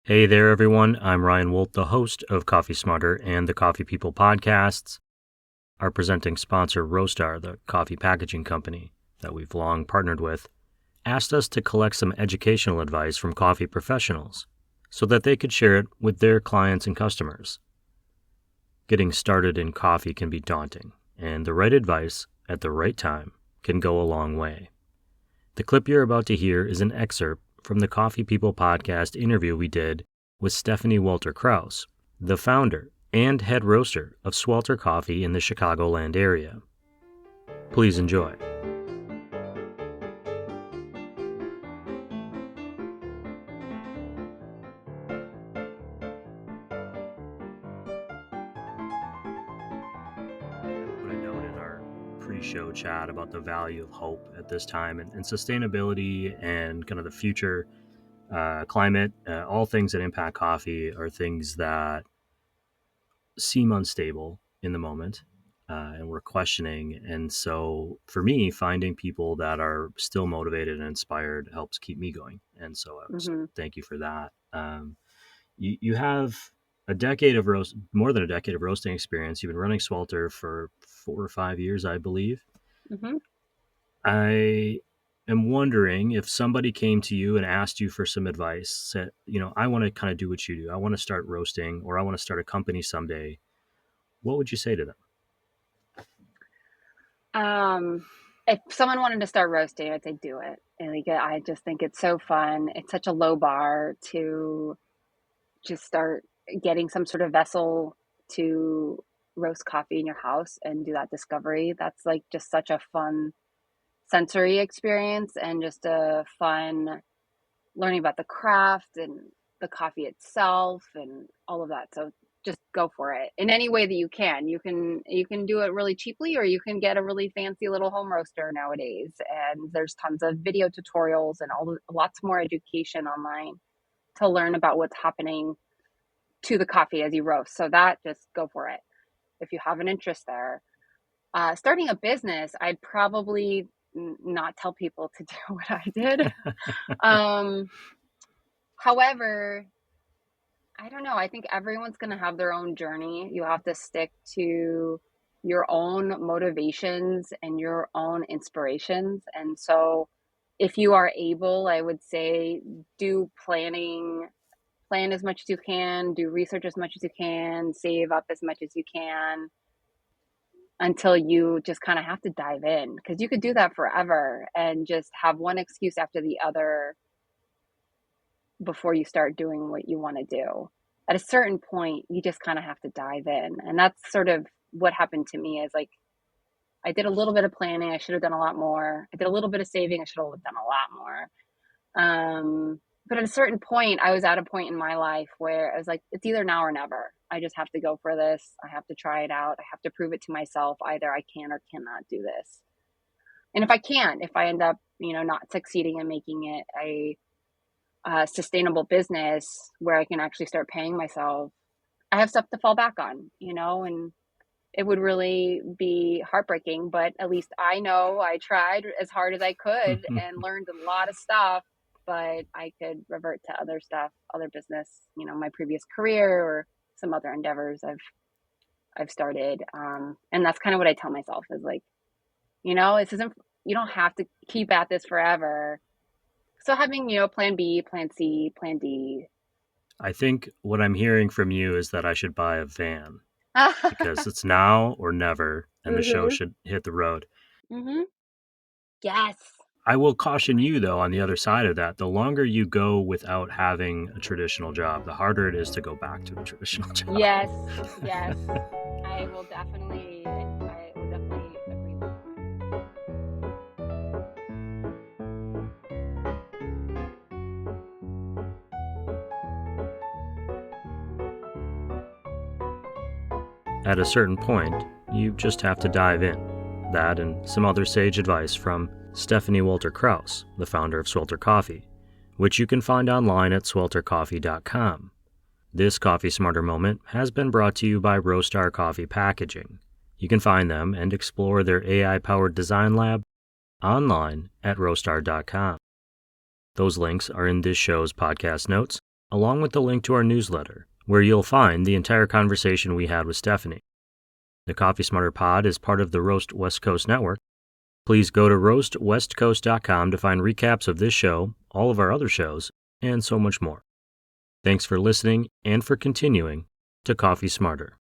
Hey there, everyone. I'm Ryan Woldt, the host of Coffee Smarter and the Coffee People podcasts. Our presenting sponsor, Roastery, the coffee packaging company that we've long partnered with, asked us to collect some educational advice from coffee professionals so that they could share it with their clients and customers. Getting started in coffee can be daunting, and the right advice at the right time can go a long way. The clip you're about to hear is an excerpt from the Coffee People podcast interview we did with Stephanie Walter-Krause, the founder and head roaster of Swelter Coffee in the Chicagoland area. Please enjoy. Put a note in our pre-show chat about the value of hope at this time and sustainability and kind of the future. Climate, all things that impact coffee are things that seem unstable in the moment, and we're questioning. And so for me, finding people that are still motivated and inspired helps keep me going. And so thank you for that. You have more than a decade of roasting experience. You've been running Swelter for 4 or 5 years, I believe. Mm-hmm. I am wondering if somebody came to you and asked you for some advice, said, I want to kind of do what you do. I want to start roasting, or I want to start a company someday. What would you say to them? If someone wanted to start roasting, I'd say do it. And I just think it's so fun. It's such a low bar to just start getting some sort of vessel to roast coffee in your house and do that discovery. That's like just such a fun sensory experience and just a fun learning about the craft and the coffee itself and all of that. So just go for it in any way that you can. You can do it really cheaply, or you can get a really fancy little home roaster nowadays. And there's tons of video tutorials and lots more education online to learn about what's happening to the coffee as you roast. So that, just go for it if you have an interest there. Starting a business, I'd probably not tell people to do what I did. However, I don't know. I think everyone's going to have their own journey. You have to stick to your own motivations and your own inspirations. And so if you are able, I would say do plan as much as you can, do research as much as you can, save up as much as you can until you just kind of have to dive in, because you could do that forever and just have one excuse after the other before you start doing what you want to do. At a certain point, you just kind of have to dive in. And that's sort of what happened to me. Is like, I did a little bit of planning. I should have done a lot more. I did a little bit of saving. I should have done a lot more. But at a certain point, I was at a point in my life where I was like, it's either now or never. I just have to go for this. I have to try it out. I have to prove it to myself. Either I can or cannot do this. And if I end up, not succeeding in making it a sustainable business where I can actually start paying myself, I have stuff to fall back on, and it would really be heartbreaking, but at least I know I tried as hard as I could and learned a lot of stuff, but I could revert to other stuff, other business, my previous career or some other endeavors I've started. And that's kind of what I tell myself is like, this isn't, you don't have to keep at this forever. So having, plan B, plan C, plan D. I think what I'm hearing from you is that I should buy a van because it's now or never, and the show should hit the road. Mm-hmm. Yes. I will caution you, though, on the other side of that, the longer you go without having a traditional job, the harder it is to go back to a traditional job. Yes. I will definitely agree with that. At a certain point, you just have to dive in. That and some other sage advice from Stephanie Walter-Krause, the founder of Swelter Coffee, which you can find online at sweltercoffee.com. This Coffee Smarter moment has been brought to you by Roastery Coffee Packaging. You can find them and explore their AI-powered design lab online at roastery.com. Those links are in this show's podcast notes, along with the link to our newsletter, where you'll find the entire conversation we had with Stephanie. The Coffee Smarter Pod is part of the Roast West Coast Network. Please go to roastwestcoast.com to find recaps of this show, all of our other shows, and so much more. Thanks for listening and for continuing to Coffee Smarter.